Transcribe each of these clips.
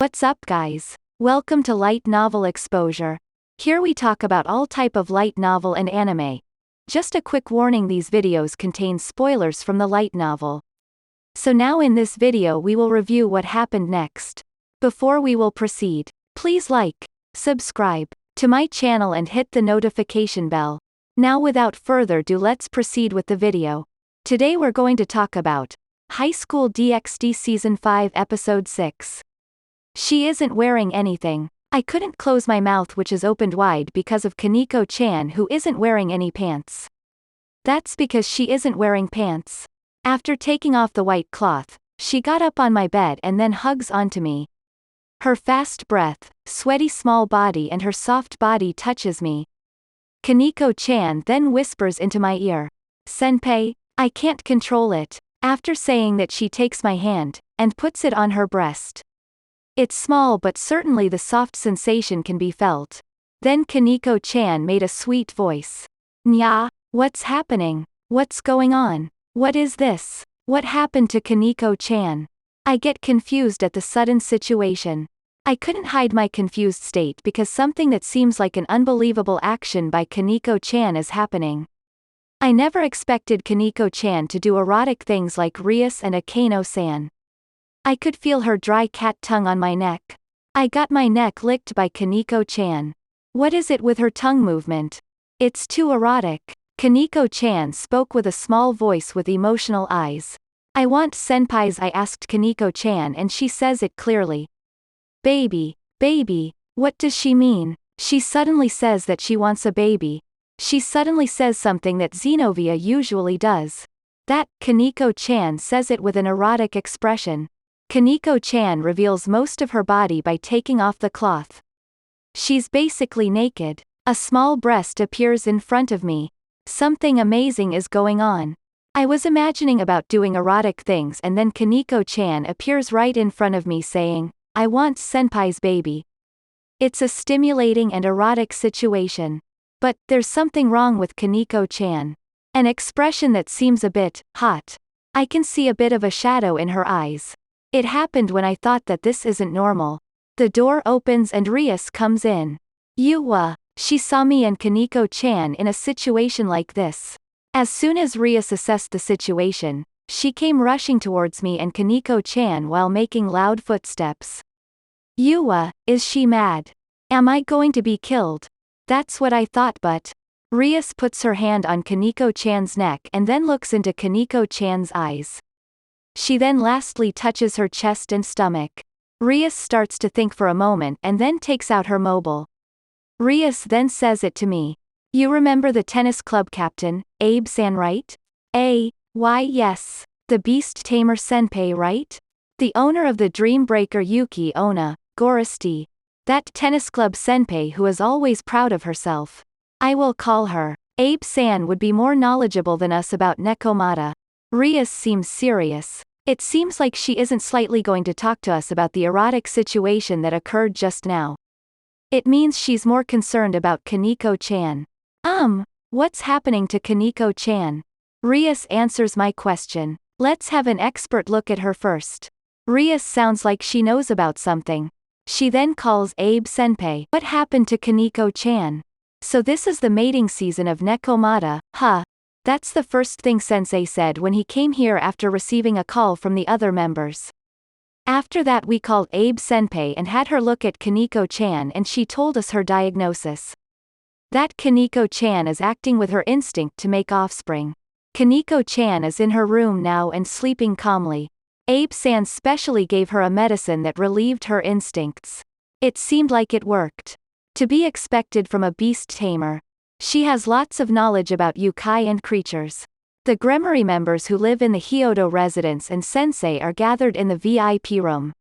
What's up guys? Welcome to Light Novel Exposure. Here we talk about all type of light novel and anime. Just a quick warning, these videos contain spoilers from the light novel. So now in this video we will review what happened next. Before we will proceed, please like, subscribe to my channel and hit the notification bell. Now without further ado, let's proceed with the video. Today we're going to talk about High School DxD Season 5 Episode 6. She isn't wearing anything. I couldn't close my mouth, which is opened wide because of Kaneko-chan, who isn't wearing any pants. That's because she isn't wearing pants. After taking off the white cloth, she got up on my bed and then hugs onto me. Her fast breath, sweaty small body and her soft body touches me. Kaneko-chan then whispers into my ear, "Senpai, I can't control it." After saying that, she takes my hand and puts it on her breast. It's small, but certainly the soft sensation can be felt. Then Kaneko-chan made a sweet voice. "Nya, what's happening? What's going on? What is this? What happened to Kaneko-chan?" I get confused at the sudden situation. I couldn't hide my confused state because something that seems like an unbelievable action by Kaneko-chan is happening. I never expected Kaneko-chan to do erotic things like Rias and Akeno-san. I could feel her dry cat tongue on my neck. I got my neck licked by Kaneko-chan. What is it with her tongue movement? It's too erotic. Kaneko-chan spoke with a small voice with emotional eyes. "I want senpais," I asked Kaneko-chan, and she says it clearly. Baby, what does she mean? She suddenly says that she wants a baby. She suddenly says something that Xenovia usually does. That, Kaneko-chan says it with an erotic expression. Kaneko-chan reveals most of her body by taking off the cloth. She's basically naked. A small breast appears in front of me. Something amazing is going on. I was imagining about doing erotic things, and then Kaneko-chan appears right in front of me saying, "I want senpai's baby." It's a stimulating and erotic situation. But there's something wrong with Kaneko-chan. An expression that seems a bit hot. I can see a bit of a shadow in her eyes. It happened when I thought that this isn't normal. The door opens and Rias comes in. She saw me and Kaneko-chan in a situation like this. As soon as Rias assessed the situation, she came rushing towards me and Kaneko-chan while making loud footsteps. Is she mad? Am I going to be killed? That's what I thought, but Rias puts her hand on Kaneko-chan's neck and then looks into Kaneko-chan's eyes. She then lastly touches her chest and stomach. Rias starts to think for a moment and then takes out her mobile. Rias then says it to me. "You remember the tennis club captain, Abe-san, right? Why yes. The beast tamer senpai, right? The owner of the dream breaker Yuki Onna, Goristi. That tennis club senpai who is always proud of herself. I will call her. Abe-san would be more knowledgeable than us about Nekomata." Rias seems serious. It seems like she isn't slightly going to talk to us about the erotic situation that occurred just now. It means she's more concerned about Kaneko-chan. What's happening to Kaneko-chan? Rias answers my question. Let's have an expert look at her first. Rias sounds like she knows about something. She then calls Abe-senpai. "What happened to Kaneko-chan? So this is the mating season of Nekomata, huh?" That's the first thing Sensei said when he came here after receiving a call from the other members. After that we called Abe-senpai and had her look at Kaneko-chan, and she told us her diagnosis. That Kaneko-chan is acting with her instinct to make offspring. Kaneko-chan is in her room now and sleeping calmly. Abe-san specially gave her a medicine that relieved her instincts. It seemed like it worked. To be expected from a beast tamer. She has lots of knowledge about yokai and creatures. The Gremory members who live in the Hyodo residence and Sensei are gathered in the VIP room.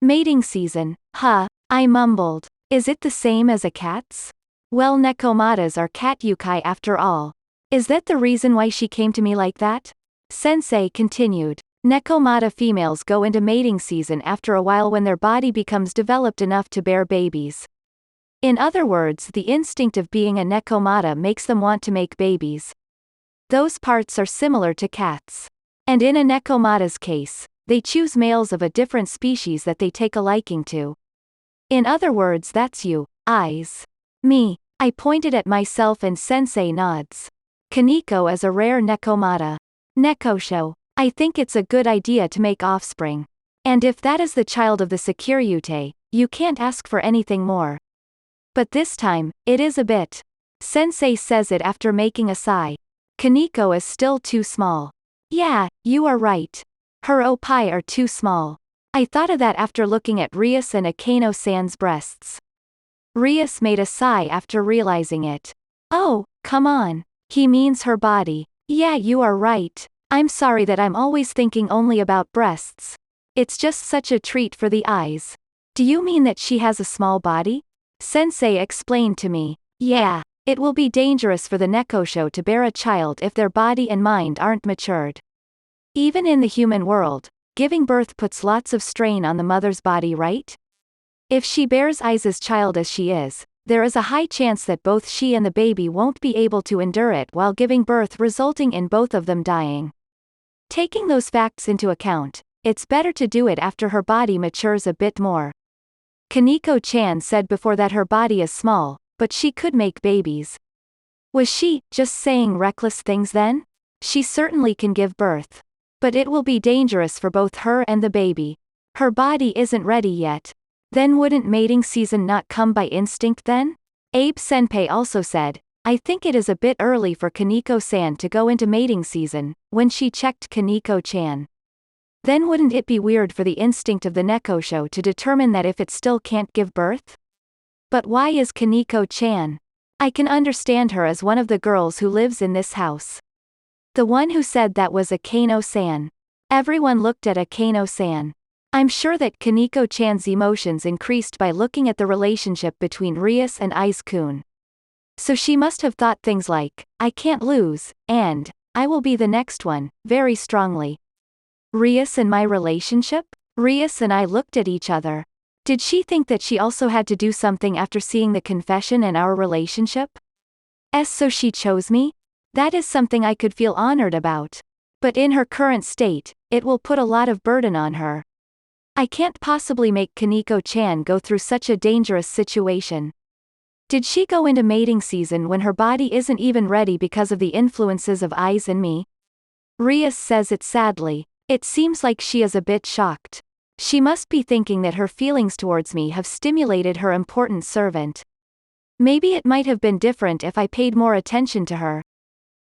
Mating season, huh? I mumbled. Is it the same as a cat's? Well, Nekomatas are cat yokai after all. Is that the reason why she came to me like that? Sensei continued. Nekomata females go into mating season after a while when their body becomes developed enough to bear babies. In other words, the instinct of being a Nekomata makes them want to make babies. Those parts are similar to cats. And in a Nekomata's case, they choose males of a different species that they take a liking to. In other words, that's you, eyes. Me. I pointed at myself and sensei nods. Kaneko is a rare nekomata. Nekosho. I think it's a good idea to make offspring. And if that is the child of the Sakuryute, you can't ask for anything more. But this time, it is a bit. Sensei says it after making a sigh. Kaneko is still too small. Yeah, you are right. Her opai are too small. I thought of that after looking at Rias and Akeno-san's breasts. Rias made a sigh after realizing it. Oh, come on. He means her body. Yeah, you are right. I'm sorry that I'm always thinking only about breasts. It's just such a treat for the eyes. Do you mean that she has a small body? Sensei explained to me. Yeah, it will be dangerous for the Nekosho to bear a child if their body and mind aren't matured. Even in the human world, giving birth puts lots of strain on the mother's body, right? If she bears Aiza's child as she is, there is a high chance that both she and the baby won't be able to endure it while giving birth, resulting in both of them dying. Taking those facts into account, it's better to do it after her body matures a bit more. Kaneko-chan said before that her body is small, but she could make babies. Was she just saying reckless things then? She certainly can give birth. But it will be dangerous for both her and the baby. Her body isn't ready yet. Then wouldn't mating season not come by instinct then? Abe Senpai also said, I think it is a bit early for Kaneko-san to go into mating season, when she checked Kaneko-chan. Then wouldn't it be weird for the instinct of the Nekosho to determine that if it still can't give birth? But why is Kaneko-chan? I can understand her as one of the girls who lives in this house. The one who said that was Akeno-san. Everyone looked at Akeno-san. I'm sure that Kaneko-chan's emotions increased by looking at the relationship between Rias and Aiz-kun. So she must have thought things like, I can't lose, and, I will be the next one, very strongly. Rias and my relationship? Rias and I looked at each other. Did she think that she also had to do something after seeing the confession and our relationship? So she chose me? That is something I could feel honored about. But in her current state, it will put a lot of burden on her. I can't possibly make Kaneko-chan go through such a dangerous situation. Did she go into mating season when her body isn't even ready because of the influences of Aiz and me? Rias says it sadly. It seems like she is a bit shocked. She must be thinking that her feelings towards me have stimulated her important servant. Maybe it might have been different if I paid more attention to her.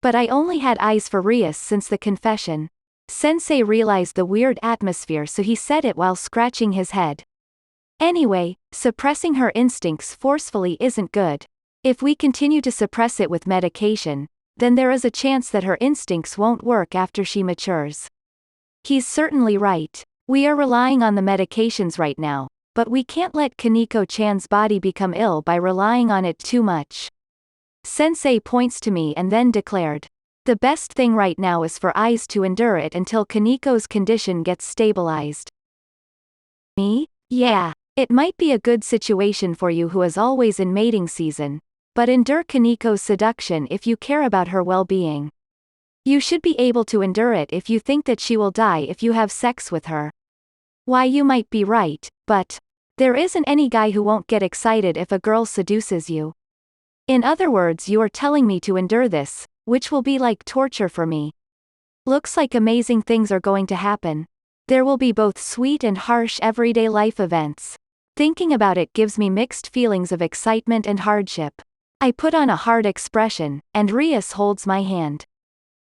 But I only had eyes for Rias since the confession. Sensei realized the weird atmosphere, so he said it while scratching his head. Anyway, suppressing her instincts forcefully isn't good. If we continue to suppress it with medication, then there is a chance that her instincts won't work after she matures. He's certainly right. We are relying on the medications right now, but we can't let Kaneko-chan's body become ill by relying on it too much. Sensei points to me and then declared, the best thing right now is for Aiz to endure it until Kaneko's condition gets stabilized. Me? Yeah. It might be a good situation for you who is always in mating season, but endure Kaneko's seduction if you care about her well-being. You should be able to endure it if you think that she will die if you have sex with her. Why, you might be right, but there isn't any guy who won't get excited if a girl seduces you. In other words, you are telling me to endure this, which will be like torture for me. Looks like amazing things are going to happen. There will be both sweet and harsh everyday life events. Thinking about it gives me mixed feelings of excitement and hardship. I put on a hard expression, and Rias holds my hand.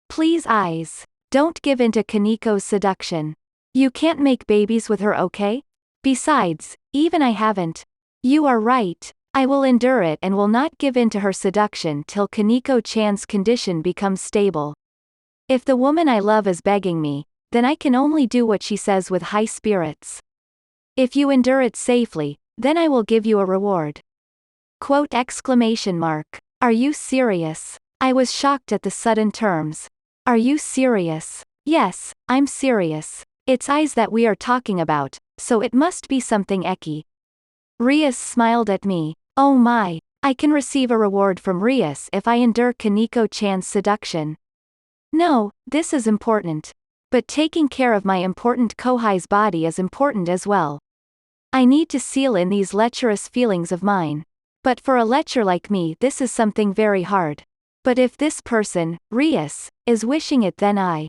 Please, Aiz, don't give in to Kaneko's seduction. You can't make babies with her, okay? Besides, even I haven't. You are right. I will endure it and will not give in to her seduction till Kaneko-chan's condition becomes stable. If the woman I love is begging me, then I can only do what she says with high spirits. If you endure it safely, then I will give you a reward. Quote exclamation mark. Are you serious? I was shocked at the sudden terms. Are you serious? Yes, I'm serious. It's Aiz that we are talking about, so it must be something eki. Rias smiled at me. Oh my, I can receive a reward from Rias if I endure Kaneko-chan's seduction. No, this is important. But taking care of my important Kohai's body is important as well. I need to seal in these lecherous feelings of mine. But for a lecher like me this is something very hard. But if this person, Rias, is wishing it then I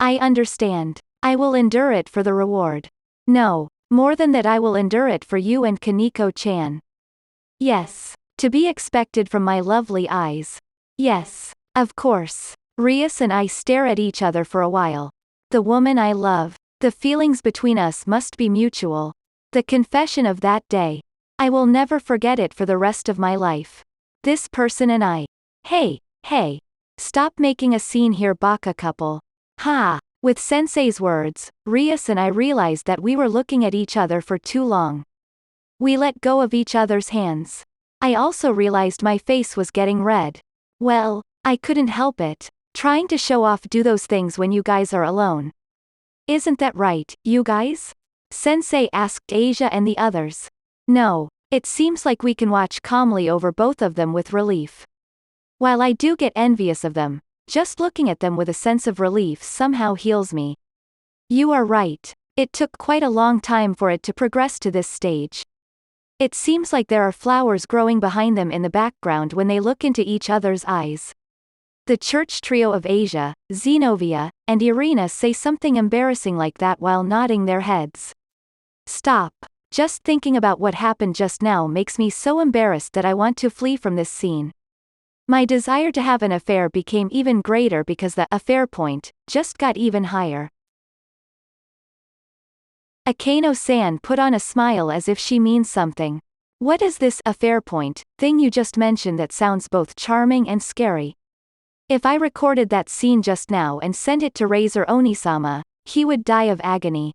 understand. I will endure it for the reward. No, more than that I will endure it for you and Kaneko-chan. Yes. To be expected from my lovely eyes. Yes. Of course. Rias and I stare at each other for a while. The woman I love. The feelings between us must be mutual. The confession of that day. I will never forget it for the rest of my life. This person and I. Hey. Stop making a scene here, baka couple. Ha. With sensei's words, Rias and I realized that we were looking at each other for too long. We let go of each other's hands. I also realized my face was getting red. Well, I couldn't help it. Trying to show off, do those things when you guys are alone. Isn't that right, you guys? Sensei asked Asia and the others. No, it seems like we can watch calmly over both of them with relief. While I do get envious of them, just looking at them with a sense of relief somehow heals me. You are right. It took quite a long time for it to progress to this stage. It seems like there are flowers growing behind them in the background when they look into each other's eyes. The church trio of Asia, Zenobia, and Irina say something embarrassing like that while nodding their heads. Stop. Just thinking about what happened just now makes me so embarrassed that I want to flee from this scene. My desire to have an affair became even greater because the affair point just got even higher. Akeno-san put on a smile as if she means something. What is this affair point thing you just mentioned that sounds both charming and scary? If I recorded that scene just now and sent it to Razor Onisama, he would die of agony.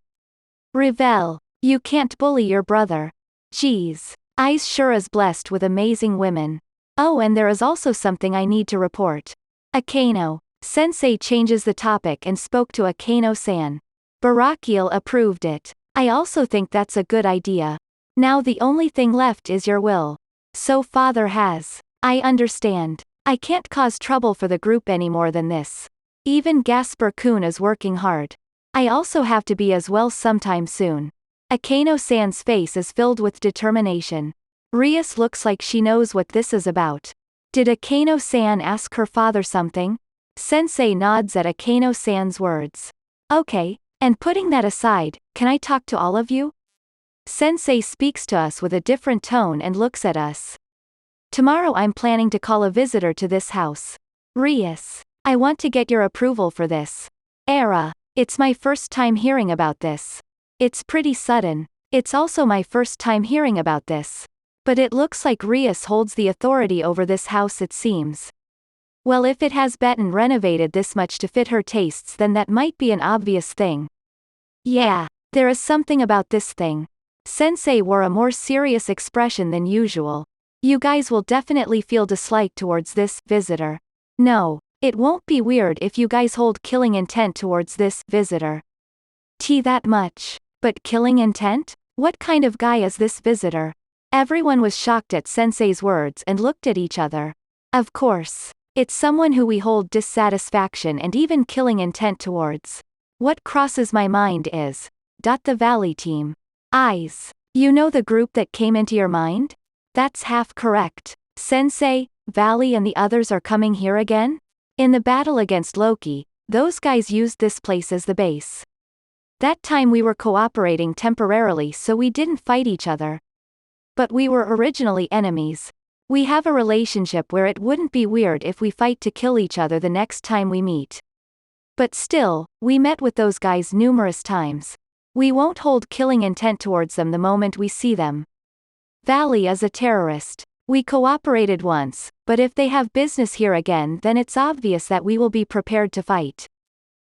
Revel, you can't bully your brother. Geez, Ai's sure is blessed with amazing women. Oh, and there is also something I need to report. Akeno. Sensei changes the topic and spoke to Akeno-san. Barakiel approved it. I also think that's a good idea. Now the only thing left is your will. So father has. I understand. I can't cause trouble for the group any more than this. Even Gasper-kun is working hard. I also have to be as well sometime soon. Akeno-san's face is filled with determination. Rias looks like she knows what this is about. Did Akeno-san ask her father something? Sensei nods at Akeno-san's words. Okay, and putting that aside, can I talk to all of you? Sensei speaks to us with a different tone and looks at us. Tomorrow I'm planning to call a visitor to this house. Rias, I want to get your approval for this. Era, it's my first time hearing about this. It's pretty sudden. It's also my first time hearing about this. But it looks like Rias holds the authority over this house, it seems. Well, if it has been renovated this much to fit her tastes, then that might be an obvious thing. Yeah, there is something about this thing. Sensei wore a more serious expression than usual. You guys will definitely feel dislike towards this visitor. No, it won't be weird if you guys hold killing intent towards this visitor. That much. But killing intent? What kind of guy is this visitor? Everyone was shocked at Sensei's words and looked at each other. Of course. It's someone who we hold dissatisfaction and even killing intent towards. What crosses my mind is. The Valley team. Eyes. You know the group that came into your mind? That's half correct. Sensei, Valley and the others are coming here again? In the battle against Loki, those guys used this place as the base. That time we were cooperating temporarily so we didn't fight each other. But we were originally enemies. We have a relationship where it wouldn't be weird if we fight to kill each other the next time we meet. But still, we met with those guys numerous times. We won't hold killing intent towards them the moment we see them. Valley is a terrorist. We cooperated once, but if they have business here again then it's obvious that we will be prepared to fight.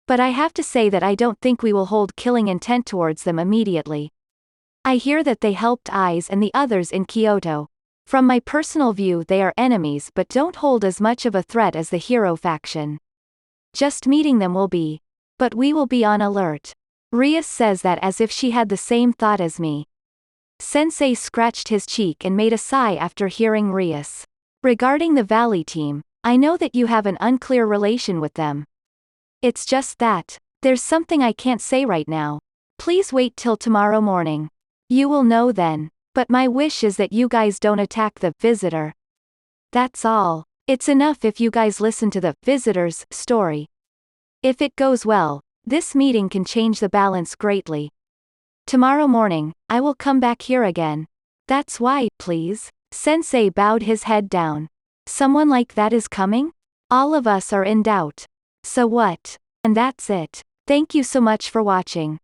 But I have to say that I don't think we will hold killing intent towards them immediately. I hear that they helped Eyes and the others in Kyoto. From my personal view they are enemies but don't hold as much of a threat as the hero faction. Just meeting them will be. But we will be on alert. Rias says that as if she had the same thought as me. Sensei scratched his cheek and made a sigh after hearing Rias. Regarding the Valley team, I know that you have an unclear relation with them. It's just that, There's something I can't say right now. Please wait till tomorrow morning. You will know then. But my wish is that you guys don't attack the visitor. That's all. It's enough if you guys listen to the visitor's story. If it goes well, this meeting can change the balance greatly. Tomorrow morning, I will come back here again. That's why, please. Sensei bowed his head down. Someone like that is coming? All of us are in doubt. So what? And that's it. Thank you so much for watching.